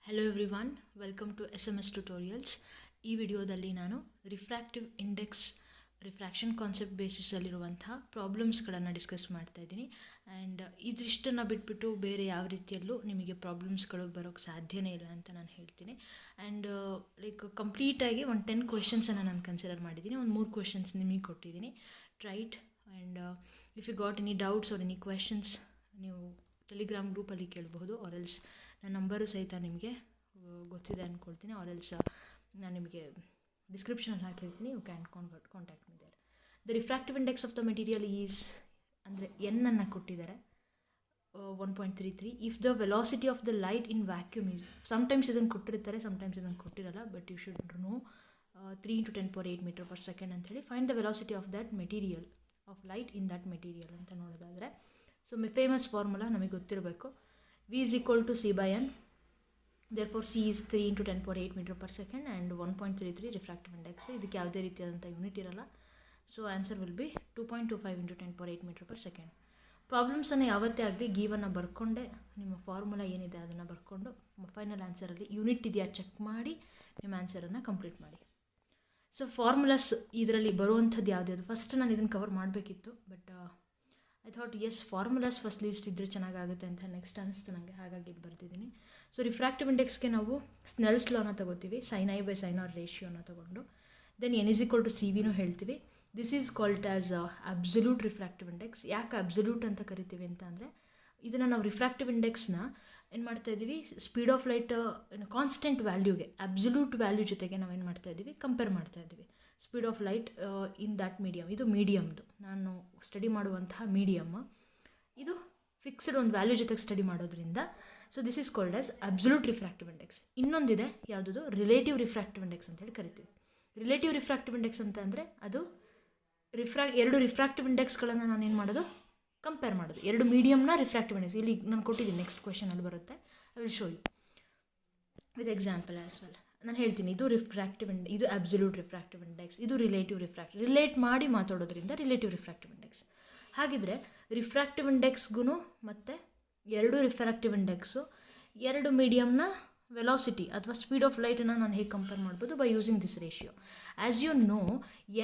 Hello everyone, welcome to SMS tutorials. ಈ ವಿಡಿಯೋದಲ್ಲಿ ನಾನು ರಿಫ್ರ್ಯಾಕ್ಟಿವ್ ಇಂಡೆಕ್ಸ್ ರಿಫ್ರ್ಯಾಕ್ಷನ್ ಕಾನ್ಸೆಪ್ಟ್ ಬೇಸಿಸಲ್ಲಿರುವಂಥ ಪ್ರಾಬ್ಲಮ್ಸ್ಗಳನ್ನು ಡಿಸ್ಕಸ್ ಮಾಡ್ತಾ ಇದ್ದೀನಿ. ಆ್ಯಂಡ್ ಇದಿಷ್ಟನ್ನು ಬಿಟ್ಬಿಟ್ಟು ಬೇರೆ ಯಾವ ರೀತಿಯಲ್ಲೂ ನಿಮಗೆ ಪ್ರಾಬ್ಲಮ್ಸ್ಗಳು ಬರೋಕ್ಕೆ ಸಾಧ್ಯನೇ ಇಲ್ಲ ಅಂತ ನಾನು ಹೇಳ್ತೀನಿ. ಆ್ಯಂಡ್ ಕಂಪ್ಲೀಟಾಗಿ ಒಂದು 10 ಕ್ವೆಶನ್ಸನ್ನು ನಾನು ಕನ್ಸಿಡರ್ ಮಾಡಿದ್ದೀನಿ. ಒಂದು 3 ಕ್ವೆಶನ್ಸ್ ನಿಮಗೆ ಕೊಟ್ಟಿದ್ದೀನಿ. Try it and if you got any doubts or any questions ನೀವು ಟೆಲಿಗ್ರಾಮ್ ಗ್ರೂಪಲ್ಲಿ ಕೇಳಬಹುದು. ಆರ್ ಎಲ್ಸ್ ನನ್ನ ನಂಬರು ಸಹಿತ ನಿಮಗೆ ಗೊತ್ತಿದೆ ಅಂದ್ಕೊಳ್ತೀನಿ. ಆರ್ ಎಲ್ಸ್ ನಾನು ನಿಮಗೆ ಡಿಸ್ಕ್ರಿಪ್ಷನಲ್ಲಿ ಹಾಕಿರ್ತೀನಿ. You can contact me there. The refractive index of the material is ಅಂದರೆ ಎನ್ನನ್ನು ಕೊಟ್ಟಿದ್ದಾರೆ 1.33. If the velocity of the light in vacuum is, sometimes ಇದನ್ನು ಕೊಟ್ಟಿರ್ತಾರೆ, ಸಮ್ಟೈಮ್ಸ್ ಇದನ್ನು ಕೊಟ್ಟಿರಲ್ಲ, but you should know 3 × 10⁸ metre per second ಅಂತೇಳಿ. Find the velocity of that material of light in that material ಅಂತ ನೋಡೋದಾದರೆ, ಸೊ ಫೇಮಸ್ ಫಾರ್ಮುಲಾ ನಮಗೆ ಗೊತ್ತಿರಬೇಕು. V is equal to C by N. Therefore, C is 3 × 10⁸ meter per second and 1.33 refractive index. ಇದಕ್ಕೆ ಯಾವುದೇ ರೀತಿಯಾದಂಥ unit ಇರಲ್ಲ. So answer will be 2.25 × 10⁸ meter per second. ಪ್ರಾಬ್ಲಮ್ಸನ್ನು ಯಾವತ್ತೇ ಆಗಲಿ ಗೀವನ್ನು ಬರ್ಕೊಂಡೆ ನಿಮ್ಮ ಫಾರ್ಮುಲಾ ಏನಿದೆ ಅದನ್ನು ಬರ್ಕೊಂಡು ಫೈನಲ್ ಆನ್ಸರಲ್ಲಿ ಯೂನಿಟ್ ಇದೆಯಾ ಚೆಕ್ ಮಾಡಿ ನಿಮ್ಮ ಆನ್ಸರನ್ನು ಕಂಪ್ಲೀಟ್ ಮಾಡಿ. ಸೊ ಫಾರ್ಮುಲಾಸ್ ಇದರಲ್ಲಿ ಬರುವಂಥದ್ದು ಯಾವುದ್ಯಾವುದು, ಫಸ್ಟ್ ನಾನು ಇದನ್ನು ಕವರ್ ಮಾಡಬೇಕಿತ್ತು, but I thought as formulas first list ಇದ್ದರೆ ಚೆನ್ನಾಗಾಗುತ್ತೆ ಅಂತ ನೆಕ್ಸ್ಟ್ ಅನಿಸ್ತು ನನಗೆ, ಹಾಗಾಗಿ ಇದು ಬರ್ತಿದ್ದೀನಿ. ಸೊ ರಿಫ್ರ್ಯಾಕ್ಟಿವ್ ಇಂಡೆಕ್ಸ್ಗೆ ನಾವು ಸ್ನೆಲ್ಸ್ ಲಾನ ತಗೋತೀವಿ, sin I by sin R ರೇಷಿಯೋನ ತಗೊಂಡು. Then N is equal to CV ಹೇಳ್ತೀವಿ. This is called as absolute refractive index. ಯಾಕೆ ಅಬ್ಸಲ್ಯೂಟ್ ಅಂತ ಕರಿತೀವಿ ಅಂತ ಅಂದರೆ, ಇದನ್ನು ನಾವು ರಿಫ್ರ್ಯಾಕ್ಟಿವ್ ಇಂಡೆಕ್ಸ್ನ ಏನು ಮಾಡ್ತಾಯಿದ್ದೀವಿ, ಸ್ಪೀಡ್ ಆಫ್ ಲೈಟ್ ಕಾನ್ಸ್ಟೆಂಟ್ ವ್ಯಾಲ್ಯೂಗೆ ಅಬ್ಸಲ್ಯೂಟ್ ವ್ಯಾಲ್ಯೂ ಜೊತೆಗೆ ನಾವೇನು ಮಾಡ್ತಾಯಿದ್ದೀವಿ, ಕಂಪೇರ್ ಮಾಡ್ತಾಯಿದ್ದೀವಿ. Speed of light in that medium, ಇದು ಮೀಡಿಯಮ್ದು ನಾನು ಸ್ಟಡಿ ಮಾಡುವಂತಹ ಮೀಡಿಯಮ್, ಇದು ಫಿಕ್ಸ್ಡ್ ಒಂದು ವ್ಯಾಲ್ಯೂ ಜೊತೆಗೆ ಸ್ಟಡಿ ಮಾಡೋದ್ರಿಂದ so this is called as absolute refractive index. ಇನ್ನೊಂದಿದೆ ಯಾವುದದು, ರಿಲೇಟಿವ್ ರಿಫ್ರ್ಯಾಕ್ಟಿವ್ ಇಂಡೆಕ್ಸ್ ಅಂತೇಳಿ ಕರಿತೀವಿ. ರಿಲೇಟಿವ್ ರಿಫ್ರ್ಯಾಕ್ಟಿವ್ ಇಂಡೆಕ್ಸ್ ಅಂತ ಅಂದರೆ ಅದು ಎರಡು ರಿಫ್ರ್ಯಾಕ್ಟಿವ್ ಇಂಡೆಕ್ಸ್ಗಳನ್ನು ನಾನು ಏನು ಮಾಡೋದು, ಕಂಪೇರ್ ಮಾಡೋದು. ಎರಡು ಮೀಡಿಯಮ್ನ ರಿಫ್ರ್ಯಾಕ್ಟಿವ್ ಇಂಡೆಕ್ಸ್ ಇಲ್ಲಿ ನಾನು ಕೊಟ್ಟಿದ್ದೀನಿ, ನೆಕ್ಸ್ಟ್ ಕ್ವೆಶನಲ್ಲಿ ಬರುತ್ತೆ. I will show you with example as well. ನಾನು ಹೇಳ್ತೀನಿ, ಇದು ರಿಫ್ರ್ಯಾಕ್ಟಿವ್ ಇದು ಅಬ್ಸಲ್ಯೂಟ್ ರಿಫ್ರ್ಯಾಕ್ಟಿವ್ ಇಂಡೆಕ್ಸ್, ಇದು ರಿಲೇಟಿವ್ ರಿಲೇಟ್ ಮಾಡಿ ಮಾತಾಡೋದ್ರಿಂದ ರಿಲೇಟಿವ್ ರಿಫ್ರ್ಯಾಕ್ಟಿವ್ ಇಂಡೆಕ್ಸ್. ಹಾಗಿದ್ರೆ ರಿಫ್ರ್ಯಾಕ್ಟಿವ್ ಇಂಡೆಕ್ಸ್ಗೂ ಮತ್ತು ಎರಡು ರಿಫ್ರ್ಯಾಕ್ಟಿವ್ ಇಂಡೆಕ್ಸು ಎರಡು ಮೀಡಿಯಮ್ನ ವೆಲಾಸಿಟಿ ಅಥವಾ ಸ್ಪೀಡ್ ಆಫ್ ಲೈಟನ್ನು ನಾನು ಹೇಗೆ ಕಂಪೇರ್ ಮಾಡ್ಬೋದು, by using this ratio. As you know,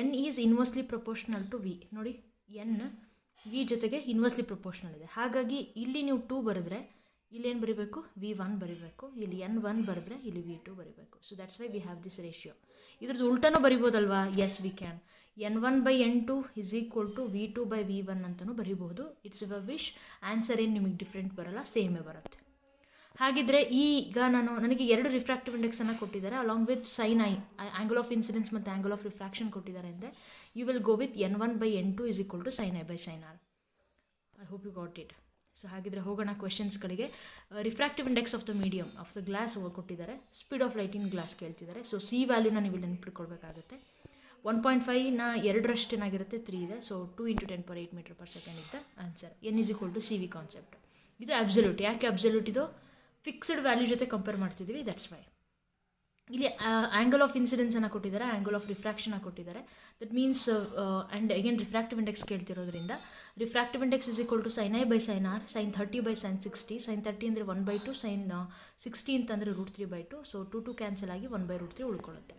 N is inversely proportional to V. ನೋಡಿ, ಎನ್ ವಿ ಜೊತೆಗೆ ಇನ್ವರ್ಸ್ಲಿ ಪ್ರಪೋರ್ಷನಲ್ ಇದೆ. ಹಾಗಾಗಿ ಇಲ್ಲಿ ನೀವು 2 ಬರೆದ್ರೆ ಇಲ್ಲೇನು ಬರೀಬೇಕು, V1 ಬರೀಬೇಕು. ಇಲ್ಲಿ N1 ಬರೆದ್ರೆ ಇಲ್ಲಿ V2 ಬರೀಬೇಕು. So that's why we have this ratio. ಇದ್ರದ್ದು ಉಲ್ಟನೂ ಬರಿಬೋದಲ್ವಾ, yes we can. N1 by N2 is equal to V2 by V1 ಅಂತಲೂ ಬರಿಬೋದು. It's your wish. ಆನ್ಸರ್ ಏನು ನಿಮಗೆ ಡಿಫ್ರೆಂಟ್ ಬರೋಲ್ಲ, ಸೇಮೇ ಬರುತ್ತೆ. ಹಾಗಿದ್ರೆ ಈಗ ನನಗೆ ಎರಡು ರಿಫ್ರ್ಯಾಕ್ಟಿವ್ ಇಂಡೆಕ್ಸನ್ನು ಕೊಟ್ಟಿದ್ದಾರೆ, along with sine I, angle of incidence ಮತ್ತು ಆ್ಯಂಗಲ್ ಆಫ್ ರಿಫ್ರ್ಯಾಕ್ಷನ್ ಕೊಟ್ಟಿದ್ದಾರೆ ಅಂದರೆ you will go with N1 by N2 is equal to sin I by sin R. I hope you got it. So ಹಾಗಿದ್ರೆ ಹೋಗೋಣ ಕ್ವೆಶನ್ಸ್ಗಳಿಗೆ. Refractive index of the medium of the glass ಕೊಟ್ಟಿದ್ದಾರೆ, speed of light in glass ಕೇಳ್ತಿದ್ದಾರೆ. So C ವ್ಯಾಲ್ಯೂನ ನೀವು ಇಲ್ಲಿ ನೆನಪಿಟ್ಕೊಳ್ಬೇಕಾಗುತ್ತೆ. 1.5ನ 2 ಏನಾಗಿರುತ್ತೆ, 3 ಇದೆ. ಸೊ 2 × 10⁸ meter per second ಇದ್ದ answer. N is equal to CV concept. ಇದು ಅಬ್ಸಲ್ಯೂಟ್. ಯಾಕೆ ಅಬ್ಸಲ್ಯೂಟ್? ಇದು ಫಿಕ್ಸ್ಡ್ ವ್ಯಾಲ್ಯೂ ಜೊತೆ ಕಂಪೇರ್ ಮಾಡ್ತಿದ್ದೀವಿ, ದಟ್ಸ್ ವೈ. ಇಲ್ಲಿ ಆ್ಯಂಗಲ್ ಆಫ್ ಇನ್ಸಿಡೆನ್ಸನ್ನು ಕೊಟ್ಟಿದ್ದಾರೆ, ಆ್ಯಂಗಲ್ ಆಫ್ ರಿಫ್ರ್ಯಾಕ್ಷನ್ನ ಕೊಟ್ಟಿದ್ದಾರೆ. That means and again refractive index ಕೇಳ್ತಿರೋದ್ರಿಂದ refractive index is equal to sin I by sin R, sin 30 by sin 60. sin 30 ಅಂದರೆ 1/2, sin 60 ಅಂತಂದರೆ √3/2. ಸೊ 2 ಕ್ಯಾನ್ಸಲ್ ಆಗಿ 1/√3 ಉಳ್ಕೊಳ್ಳುತ್ತೆ.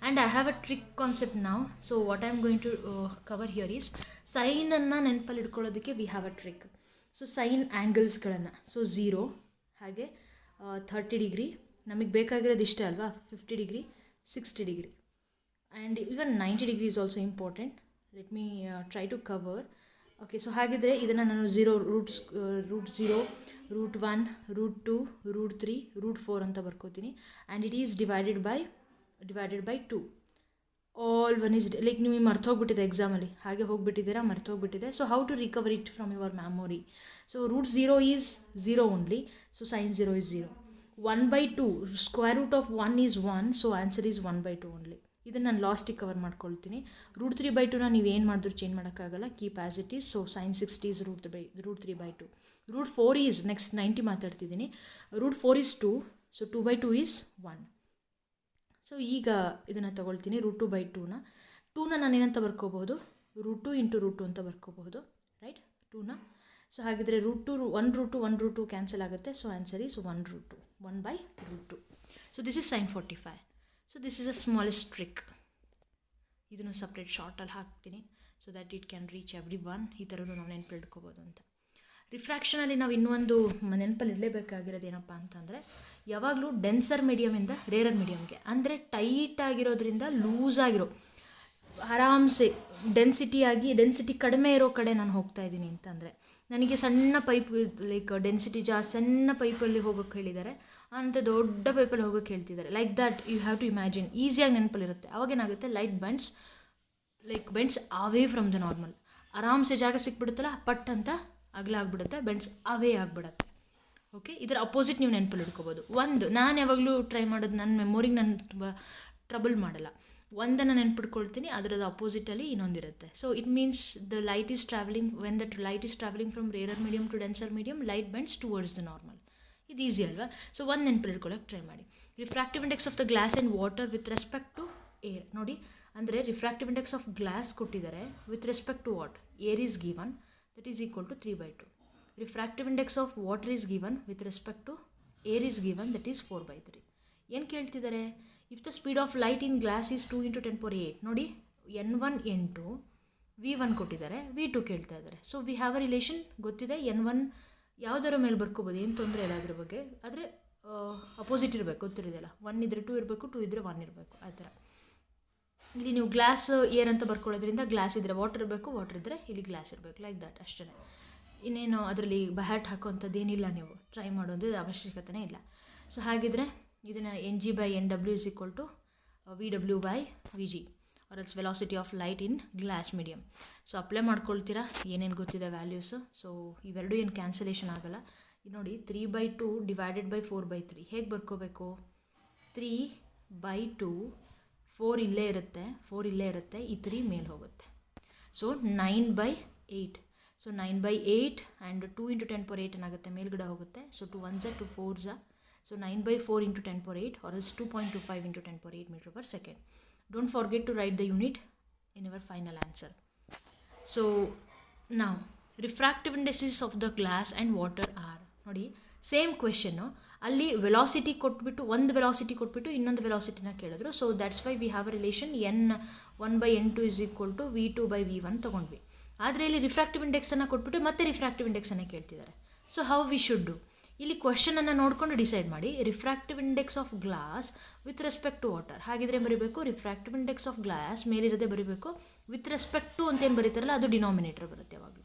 And I have a trick concept ನಾವು. So what I am going to cover here is, ಸೈನನ್ನು ನೆನಪಲ್ಲಿ ಇಟ್ಕೊಳ್ಳೋದಕ್ಕೆ we have a trick. So sine ಆ್ಯಂಗಲ್ಸ್ಗಳನ್ನು, so 0 ಹಾಗೆ 30 ಡಿಗ್ರಿ, ನಮಗೆ ಬೇಕಾಗಿರೋದು ಇಷ್ಟೇ ಅಲ್ವಾ, 50 degree, 60 degree, and even 90 degree is also important. Let me try to cover. Okay, so ಹಾಗಿದ್ರೆ ಇದನ್ನು ನಾನು √0, √1, √2, √3, √4 ಅಂತ ಬರ್ಕೋತೀನಿ. And it is divided by 2. All one is like ನಿಮಗೆ ಮರ್ತೋಗ್ಬಿಟ್ಟಿದೆ ಎಕ್ಸಾಮಲ್ಲಿ, ಹಾಗೆ ಹೋಗಿಬಿಟ್ಟಿದ್ದೀರಾ, ಮರ್ತೋಗ್ಬಿಟ್ಟಿದೆ. So how to recover it from your memory. So √0 is 0 only, so sin 0 is 0. 1/2, square root of 1 is 1, so answer is 1/2 only. ಇದನ್ನು ನಾನು ಲಾಸ್ಟಿಗೆ cover ಮಾಡ್ಕೊಳ್ತೀನಿ. √3/2ನ ನೀವು ಏನು ಮಾಡಿದ್ರು ಚೇಂಜ್ ಮಾಡೋಕ್ಕಾಗಲ್ಲ, keep as it is. So sin 60 is √3/2. √4 is next 90 ಮಾತಾಡ್ತಿದ್ದೀನಿ. √4 is 2, so 2/2 is 1. So ಈಗ ಇದನ್ನು ತೊಗೊಳ್ತೀನಿ, √2/2ನ. 2ನ ನಾನು ಏನಂತ ಬರ್ಕೋಬಹುದು, √2 × √2 ಅಂತ ಬರ್ಕೋಬಹುದು, ರೈಟ್. 2ನ ಸೊ ಹಾಗಿದ್ರೆ √2 ಕ್ಯಾನ್ಸಲ್ ಆಗುತ್ತೆ. So answer is 1/√2. So this is sin 45. So this is a smallest trick. ಇದನ್ನು ಸಪ್ರೇಟ್ ಶಾರ್ಟಲ್ಲಿ ಹಾಕ್ತೀನಿ so that it can reach every one. ಈ ಥರನೂ ನಾವು ನೆನಪಲ್ಲಿ ಇಟ್ಕೋಬೋದು ಅಂತ. ರಿಫ್ರಾಕ್ಷನಲ್ಲಿ ನಾವು ಇನ್ನೊಂದು ನೆನಪಲ್ಲಿ ಇಡಲೇಬೇಕಾಗಿರೋದು ಏನಪ್ಪ ಅಂತಂದರೆ, ಯಾವಾಗಲೂ ಡೆನ್ಸರ್ ಮೀಡಿಯಮಿಂದ ರೇರರ್ ಮೀಡಿಯಮ್ಗೆ, ಅಂದರೆ ಟೈಟ್ ಆಗಿರೋದ್ರಿಂದ ಲೂಸ್ ಆಗಿರೋ ಆರಾಮ್ಸೆ ಡೆನ್ಸಿಟಿ ಕಡಿಮೆ ಇರೋ ಕಡೆ ನಾನು ಹೋಗ್ತಾ ಇದ್ದೀನಿ ಅಂತಂದರೆ, ನನಗೆ ಸಣ್ಣ ಪೈಪ್ ಲೈಕ್ ಡೆನ್ಸಿಟಿ ಜಾಸ್ತಿ ಸಣ್ಣ ಪೈಪಲ್ಲಿ ಹೋಗೋಕ್ಕೆ ಹೇಳಿದ್ದಾರೆ, ಅಂತ ದೊಡ್ಡ ಪೈಪಲ್ಲಿ ಹೋಗೋಕ್ಕೆ ಹೇಳ್ತಿದ್ದಾರೆ. Like that you have to imagine. ಈಸಿಯಾಗಿ ನೆನಪಲ್ಲಿರುತ್ತೆ. ಅವಾಗೇನಾಗುತ್ತೆ, light bends away from the normal. ಆರಾಮ್ಸೆ ಜಾಗ ಸಿಕ್ಬಿಡುತ್ತಲ್ಲ, ಪಟ್ ಅಂತ ಅಗಲ ಆಗಿಬಿಡುತ್ತೆ, ಬೆಂಡ್ಸ್ ಅವೇ ಆಗಿಬಿಡುತ್ತೆ. ಓಕೆ, ಇದರ ಅಪೋಸಿಟ್ ನೀವು ನೆನಪಲ್ಲಿ ಇಟ್ಕೋಬೋದು. ನಾನು ಯಾವಾಗಲೂ ಟ್ರೈ ಮಾಡೋದು, ನನ್ನ ಮೆಮೊರಿಗೆ ನಾನು ತುಂಬ ಟ್ರಬಲ್ ಮಾಡಲ್ಲ. ಒಂದನ್ನು ನೆನ್ಪಿಟ್ಕೊಳ್ತೀನಿ, ಅದರದ್ದು ಅಪೋಸಿಟಲ್ಲಿ ಇನ್ನೊಂದಿರುತ್ತೆ. So it means the light is travelling when that light is travelling from rarer medium to denser medium, light bends towards the normal. ಇದು ಈಸಿ ಅಲ್ವಾ? ಸೊ ಒಂದು ನೆನಪಲ್ಲಿ ಇಟ್ಕೊಳ್ಳೋಕೆ ಟ್ರೈ ಮಾಡಿ. Refractive index of the glass and water with respect to air. ನೋಡಿ, ಅಂದರೆ refractive index of glass ಕೊಟ್ಟಿದ್ದಾರೆ with respect to what? Air is given, that is equal to 3/2. Refractive index of water is given with respect to air is given, that is 4/3. ಏನು ಕೇಳ್ತಿದ್ದಾರೆ? If the speed of light in glass is 2 × 10⁸. ನೋಡಿ, N1 N2 V1 ಕೊಟ್ಟಿದ್ದಾರೆ, V2 ಕೇಳ್ತಾ ಇದ್ದಾರೆ. So we have a relation ಗೊತ್ತಿದೆ. N1 ಯಾವುದರ ಮೇಲೆ ಬರ್ಕೋಬೋದು, ಏನು ತೊಂದರೆ ಇಲ್ಲ ಅದ್ರ ಬಗ್ಗೆ. ಆದರೆ ಅಪೋಸಿಟ್ ಇರಬೇಕು, ಗೊತ್ತಿರೋದಿಲ್ಲ. 1 ಇದ್ದರೆ 2 ಇರಬೇಕು, 2 ಇದ್ದರೆ 1 ಇರಬೇಕು. ಆ ಥರ ಇಲ್ಲಿ ನೀವು ಗ್ಲಾಸ್ ಏರ್ ಅಂತ ಬರ್ಕೊಳ್ಳೋದ್ರಿಂದ ಗ್ಲಾಸ್ ಇದ್ದರೆ ವಾಟರ್ ಇರಬೇಕು, ವಾಟರ್ ಇದ್ದರೆ ಇಲ್ಲಿ ಗ್ಲಾಸ್ ಇರಬೇಕು. ಲೈಕ್ ದಟ್, ಅಷ್ಟೇ. ಇನ್ನೇನು ಅದರಲ್ಲಿ ಬಹ್ಯಾಟ್ ಹಾಕೋವಂಥದ್ದು ಏನಿಲ್ಲ, ನೀವು ಟ್ರೈ ಮಾಡೋದು ಅವಶ್ಯಕತೆನೇ ಇಲ್ಲ. ಸೊ ಹಾಗಿದ್ರೆ ಇದನ್ನು Ng/Nw is equal to Vw/Vg, or else velocity of light in glass medium. So apply ಮಾಡ್ಕೊಳ್ತೀರಾ, ಏನೇನು ಗೊತ್ತಿದೆ ವ್ಯಾಲ್ಯೂಸು. ಸೊ ಇವೆರಡು ಏನು ಕ್ಯಾನ್ಸಲೇಷನ್ ಆಗೋಲ್ಲ. ನೋಡಿ, 3/2 ಡಿವೈಡೆಡ್ ಬೈ 4/3 ಹೇಗೆ ಬರ್ಕೋಬೇಕು? 3/2, 4 ಇಲ್ಲೇ ಇರುತ್ತೆ, ಈ 3 ಮೇಲೆ ಹೋಗುತ್ತೆ. ಸೊ 9/8. ಸೊ 9/8 ಆ್ಯಂಡ್ 2 × 10⁸ ಏನಾಗುತ್ತೆ, ಮೇಲ್ಗಡೆ ಹೋಗುತ್ತೆ. So 2 1s 2 4s. So 9/4 × 10⁸, or else 2.25 × 10⁸ meter/second. Don't forget to write the unit in your final answer. So now refractive indices of the glass and water are. ನೋಡಿ, ಸೇಮ್ ಕ್ವೆಶನ್ನು. ಅಲ್ಲಿ velocity ಕೊಟ್ಬಿಟ್ಟು, ಒಂದು velocity ಕೊಟ್ಬಿಟ್ಟು ಇನ್ನೊಂದು ವೆಲಾಸಿಟಿನ ಕೇಳಿದ್ರು. So that's why we have a relation N1/N2 is equal to V2/V1 ತೊಗೊಂಡ್ವಿ. ಆದರೆ ಇಲ್ಲಿ ರಿಫ್ರಾಕ್ಟಿವ್ ಇಂಡೆಕ್ಸನ್ನು ಕೊಟ್ಬಿಟ್ಟು ಮತ್ತೆ ರಿಫ್ರಾಕ್ಟಿವ್ ಇಂಡೆಕ್ಸನ್ನು ಕೇಳ್ತಿದ್ದಾರೆ. So how we should do? ಇಲ್ಲಿ ಕ್ವೆಶನನ್ನು ನೋಡಿಕೊಂಡು ಡಿಸೈಡ್ ಮಾಡಿ. Refractive index of glass with respect to water. ಹಾಗಿದ್ರೆ ಬರೀಬೇಕು ರಿಫ್ರಾಕ್ಟಿವ್ ಇಂಡೆಕ್ಸ್ ಆಫ್ ಗ್ಲಾಸ್ ಮೇಲಿರೋದೇ ಬರೀಬೇಕು. ವಿತ್ ರೆಸ್ಪೆಕ್ಟ್ ಟು ಅಂತೇನು ಬರೀತಾರಲ್ಲ, ಅದು ಡಿನಾಮಿನೇಟರ್ ಬರುತ್ತೆ ಯಾವಾಗಲೂ.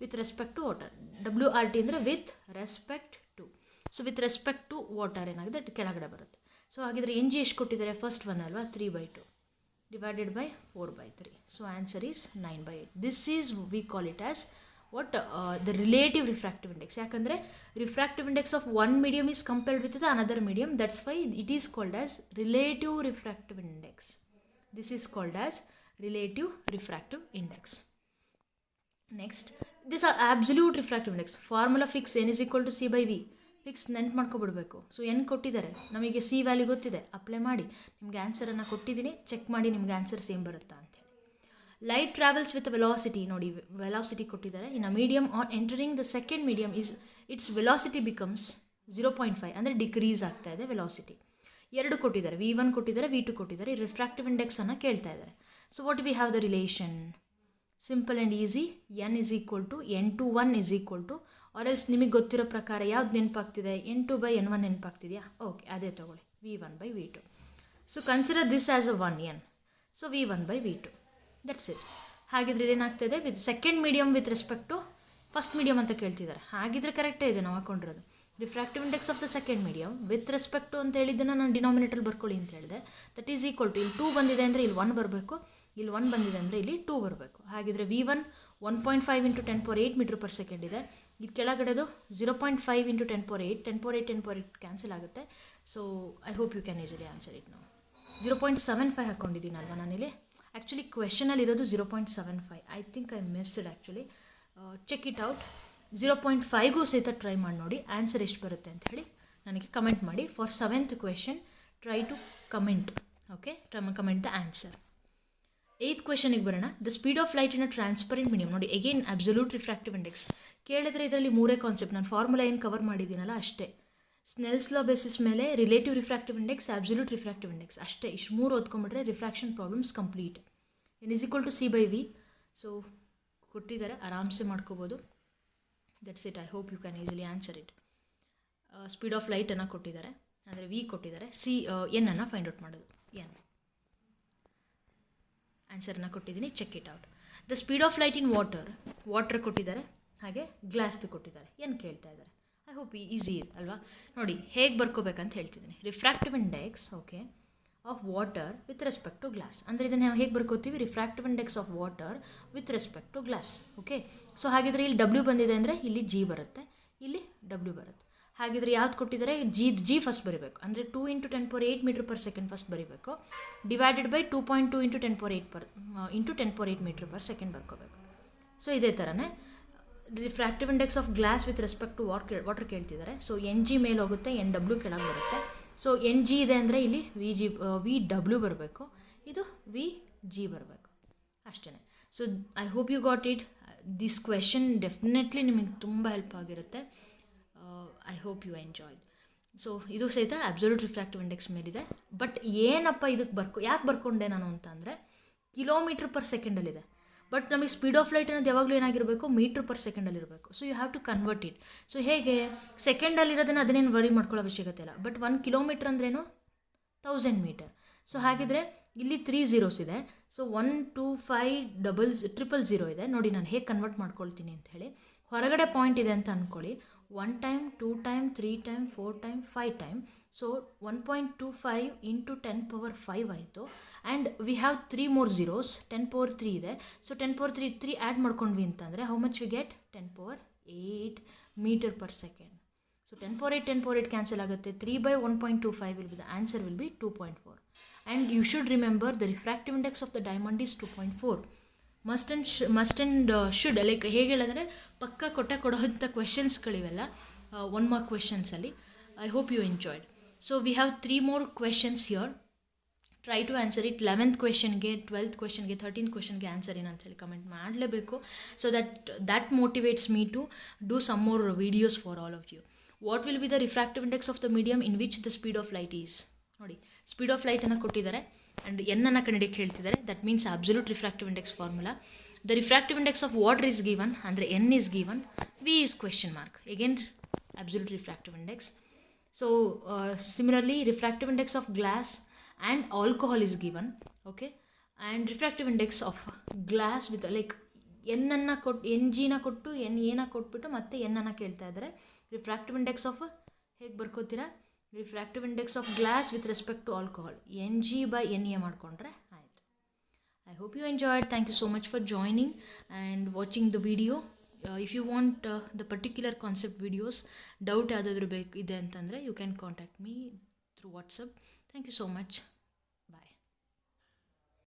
With respect to water, WRT ಅಂದರೆ with respect to. So with respect to water ಏನಾಗಿದೆ, ಅದು ಕೆಳಗಡೆ ಬರುತ್ತೆ. ಸೊ ಹಾಗಿದ್ರೆ Ng ಎಷ್ಟು ಕೊಟ್ಟಿದ್ದಾರೆ? ಫಸ್ಟ್ ಒನ್ ಅಲ್ವಾ, 3/2 divided by 4/3. So answer is 9/8. This is we call it as what the relative refractive index. ಯಾಕಂದರೆ refractive index of one medium is compared with the another medium, that's why it is called as relative refractive index. This is called as relative refractive index. Next, this is absolute refractive index. Formula fix n is equal to C/V. Fix ನೆನ್ಪು ಮಾಡ್ಕೊಬಿಡ್ಬೇಕು. So n ಕೊಟ್ಟಿದ್ದಾರೆ, ನಮಗೆ C value ಗೊತ್ತಿದೆ, apply ಮಾಡಿ. ನಿಮಗೆ ಆನ್ಸರನ್ನು ಕೊಟ್ಟಿದ್ದೀನಿ, check ಮಾಡಿ ನಿಮಗೆ answer same ಬರುತ್ತಾ ಅಂತೇಳಿ. Light travels with velocity. ನೋಡಿ, ವೆಲಾಸಿಟಿ ಕೊಟ್ಟಿದ್ದಾರೆ. In a medium on entering the second medium its velocity becomes 0.5, ಅಂದರೆ ಡಿಕ್ರೀಸ್ ಆಗ್ತಾ ಇದೆ ವೆಲಾಸಿಟಿ. 2 ಕೊಟ್ಟಿದ್ದಾರೆ, V1 ಕೊಟ್ಟಿದ್ದಾರೆ, V2 ಕೊಟ್ಟಿದ್ದಾರೆ. ರಿಫ್ರಾಕ್ಟಿವ್ ಇಂಡೆಕ್ಸನ್ನು ಕೇಳ್ತಾ ಇದ್ದಾರೆ. So what we have the relation? Simple and easy. N is equal to N21 is equal to, or else ನಿಮಗೆ ಗೊತ್ತಿರೋ ಪ್ರಕಾರ ಯಾವ್ದು ನೆನಪಾಗ್ತಿದೆ? N2/N1 ನೆನಪಾಗ್ತಿದೆಯಾ? ಓಕೆ, ಅದೇ ತೊಗೊಳ್ಳಿ, V1/V2. So consider this as a 1N. So V1/V2, that's it. ಹಾಗಿದ್ರೆ ಏನಾಗ್ತಾಯಿದೆ? With second medium with respect to first medium ಅಂತ ಕೇಳ್ತಿದ್ದಾರೆ. ಹಾಗಿದ್ರೆ ಕರೆಕ್ಟೇ ಇದೆ ನಾವು ಹಾಕೊಂಡಿರೋದು. Refractive index of the second medium with respect ಅಂತ ಹೇಳಿದ್ದನ್ನು ನಾನು ಡಿನಾಮಿನೇಟರ್ ಬರ್ಕೊಳ್ಳಿ ಅಂತ ಹೇಳಿದೆ. ದಟ್ ಈಸ್ ಈಕ್ವಲ್ ಟು, ಇಲ್ಲಿ 2 ಬಂದಿದೆ ಅಂದರೆ ಇಲ್ಲಿ 1 ಬರಬೇಕು, ಇಲ್ಲಿ 1 ಬಂದಿದೆ ಅಂದರೆ ಇಲ್ಲಿ 2 ಬರಬೇಕು. ಹಾಗಿದ್ರೆ V1 1.5 × 10⁸ meter/second ಇದೆ. ಇದು ಕೆಳಗಡೆದು 0.5 × 10⁸ ಕ್ಯಾನ್ಸಲ್ ಆಗುತ್ತೆ. So I hope you can easily answer it. ನಾವು 0.75 ಹಾಕ್ಕೊಂಡಿದ್ದೀನಲ್ವ ನಾನಿಲ್ಲಿ. ಆ್ಯಕ್ಚುಲಿ ಕ್ವೆಶನಲ್ಲಿರೋದು 0.75. I think I missed actually. Check it out. 0.5ಗೂ ಸಹಿತ ಟ್ರೈ ಮಾಡಿ ನೋಡಿ, ಆನ್ಸರ್ ಎಷ್ಟು ಬರುತ್ತೆ ಅಂತ ಹೇಳಿ ನನಗೆ ಕಮೆಂಟ್ ಮಾಡಿ. For 7th question try to comment. Okay, comment the answer. 8th ಕ್ವೆಶನಿಗೆ ಬರೋಣ. The speed of light in a transparent medium. ನೋಡಿ ಅಗೇನ್ ಅಬ್ಸಲ್ಯೂಟ್ ರಿಫ್ರಾಕ್ಟಿವ್ ಇಂಡೆಕ್ಸ್ ಕೇಳಿದ್ರೆ ಇದರಲ್ಲಿ ಮೂರೇ ಕಾನ್ಸೆಪ್ಟ್, ನಾನು ಫಾರ್ಮುಲಾ ಏನು ಕವರ್ ಮಾಡಿದ್ದೀನಲ್ಲ ಅಷ್ಟೇ. ಸ್ನೆಲ್ಸ್ ಲಾ ಬೇಸಿಸ್ ಮೇಲೆ relative refractive index, absolute refractive index ಅಷ್ಟೇ. ಇಷ್ಟು ಮೂರು ಓದ್ಕೊಂಡ್ಬಿಟ್ರೆ refraction problems complete. n = c/v. So ಕೊಟ್ಟಿದ್ದಾರೆ, ಆರಾಮ್ಸೆ ಮಾಡ್ಕೋಬೋದು. That's it. I hope you can easily answer it. Speed of ಲೈಟನ್ನು ಕೊಟ್ಟಿದ್ದಾರೆ, ಅಂದರೆ ವಿ ಕೊಟ್ಟಿದ್ದಾರೆ, n ಅನ್ನು ಫೈಂಡ್ ಔಟ್ ಮಾಡೋದು. n ಆನ್ಸರ್ನ ಕೊಟ್ಟಿದ್ದೀನಿ, check it out. The speed of light in water ಕೊಟ್ಟಿದ್ದಾರೆ, ಹಾಗೆ ಗ್ಲಾಸ್ದು ಕೊಟ್ಟಿದ್ದಾರೆ. ಏನು ಕೇಳ್ತಾ ಇದ್ದಾರೆ? ಐ ಹೋಪ್ ಈಸಿ ಇದೆ ಅಲ್ವಾ? ನೋಡಿ ಹೇಗೆ ಬರ್ಕೋಬೇಕಂತ ಹೇಳ್ತಿದ್ದೀನಿ. Refractive index okay of water with respect to glass. ಅಂದರೆ ಇದನ್ನು ಹೇಗೆ ಬರ್ಕೋತೀವಿ? Refractive index of water with respect to glass. Okay, so ಹಾಗಿದ್ರೆ ಇಲ್ಲಿ W ಬಂದಿದೆ ಅಂದರೆ ಇಲ್ಲಿ G ಬರುತ್ತೆ, ಇಲ್ಲಿ W ಬರುತ್ತೆ. ಹಾಗಿದ್ರೆ ಯಾವ್ದು ಕೊಟ್ಟಿದ್ದಾರೆ? ಜಿ ಫಸ್ಟ್ ಬರೀಬೇಕು, ಅಂದರೆ 2 × 10⁸ m/s ಫಸ್ಟ್ ಬರೀಬೇಕು, ಡಿವೈಡೆಡ್ ಬೈ 2.2 × 10⁸ m/s ಬರ್ಕೋಬೇಕು. ಸೊ ಇದೇ ಥರನೇ refractive index of glass with respect to water ಕೇಳ್ತಿದ್ದಾರೆ. ಸೊ NG ಮೇಲೆ ಹೋಗುತ್ತೆ, NW ಕೆಳಗೆ ಬರುತ್ತೆ. ಸೊ NG ಇದೆ ಅಂದರೆ ಇಲ್ಲಿ VW ಬರಬೇಕು, ಇದು VG ಬರಬೇಕು, ಅಷ್ಟೇ. So I hope you got it. This question definitely ನಿಮಗೆ ತುಂಬ ಹೆಲ್ಪ್ ಆಗಿರುತ್ತೆ. I hope you enjoyed. So ಇದು ಸಹಿತ ಅಬ್ಸಲ್ಯೂಟ್ ರಿಫ್ರಾಕ್ಟಿವ್ ಇಂಡೆಕ್ಸ್ ಮೇಲಿದೆ. ಬಟ್ ಏನಪ್ಪ ಇದಕ್ಕೆ ಯಾಕೆ ಬರ್ಕೊಂಡೆ ನಾನು ಅಂತ ಅಂದರೆ km/s ಬಟ್ ನಮಗೆ ಸ್ಪೀಡ್ ಆಫ್ ಲೈಟ್ ಅನ್ನೋದು ಯಾವಾಗಲೂ ಏನಾಗಿರಬೇಕು? m/s ಇರಬೇಕು. So you have to convert it. So ಹೇಗೆ ಸೆಕೆಂಡಲ್ಲಿರೋದನ್ನು ಅದನ್ನೇನು ವರಿ ಮಾಡ್ಕೊಳ್ಳೋ ಅವಶ್ಯಕತೆ ಇಲ್ಲ. ಬಟ್ 1 ಕಿಲೋಮೀಟ್ರ್ ಅಂದ್ರೇನು? 1000 ಮೀಟರ್. ಸೊ ಹಾಗಿದ್ರೆ ಇಲ್ಲಿ 3 zeros ಇದೆ. ಸೊ 1 2 5 000 ಇದೆ. ನೋಡಿ ನಾನು ಹೇಗೆ ಕನ್ವರ್ಟ್ ಮಾಡ್ಕೊಳ್ತೀನಿ ಅಂತ ಹೇಳಿ. ಹೊರಗಡೆ ಪಾಯಿಂಟ್ ಇದೆ ಅಂತ ಅಂದ್ಕೊಳ್ಳಿ. 1 time 2 time 3 time 4 time 5 time. So 1.25 × 10⁵ ಆಯಿತು. And we have 3 more zeros, 10⁻³ ಇದೆ. ಸೊ 10⁻³ ಆ್ಯಡ್ ಮಾಡ್ಕೊಂಡ್ವಿ ಅಂತಂದರೆ how much we get? 10⁸ m/s. So 10⁸ cancel ಆಗುತ್ತೆ. 3/1.25 will be the answer will be 2.4. And you should remember the refractive index of the diamond is 2.4. Must and should like ಹೇಗೆ ಹೇಳಿದ್ರೆ ಪಕ್ಕ ಕೊಡೋಂಥ ಕ್ವೆಶನ್ಸ್ಗಳಿವೆಲ್ಲ 1 mark ಕ್ವೆಶನ್ಸಲ್ಲಿ. I hope you enjoyed. So we have 3 more questions here. Try to answer it. 11th ಕ್ವೆಶನ್ಗೆ, 12th ಕ್ವೆಶನ್ಗೆ, 13th ಕ್ವೆಶನ್ಗೆ answer ಏನಂತ ಹೇಳಿ ಕಮೆಂಟ್ ಮಾಡಲೇಬೇಕು. So that motivates me to do some more videos for all of you. What will be the refractive index of the medium in which the speed of light is? ನೋಡಿ speed of ಲೈಟನ್ನು ಕೊಟ್ಟಿದ್ದಾರೆ and n ಅನ್ನು ಕಂಡುಹಿಡಿಯಕ್ಕೆ ಹೇಳ್ತಿದ್ದಾರೆ. That means absolute refractive index formula. The refractive index of water is given, ಅಂದರೆ n is given, V is question mark. Again absolute refractive index. So similarly refractive index of glass and alcohol is given. Okay, and refractive index of glass with like n ಕೊಟ್ಟು NGನ ಕೊಟ್ಟು NA ಕೊಟ್ಬಿಟ್ಟು ಮತ್ತೆ n ಕೇಳ್ತಾ ಇದ್ದಾರೆ. Refractive index of ಹೇಗೆ ಬರ್ಕೋತೀರಾ? Refractive index of glass with respect to alcohol NG/NA ಮಾಡಿಕೊಂಡ್ರೆ ಆಯಿತು. I hope you enjoyed. Thank you so much for joining and watching the video. If you want the particular concept videos, doubt ಯಾವುದಾದ್ರೂ ಇದೆ ಅಂತಂದರೆ you can contact me through WhatsApp. Thank you so much.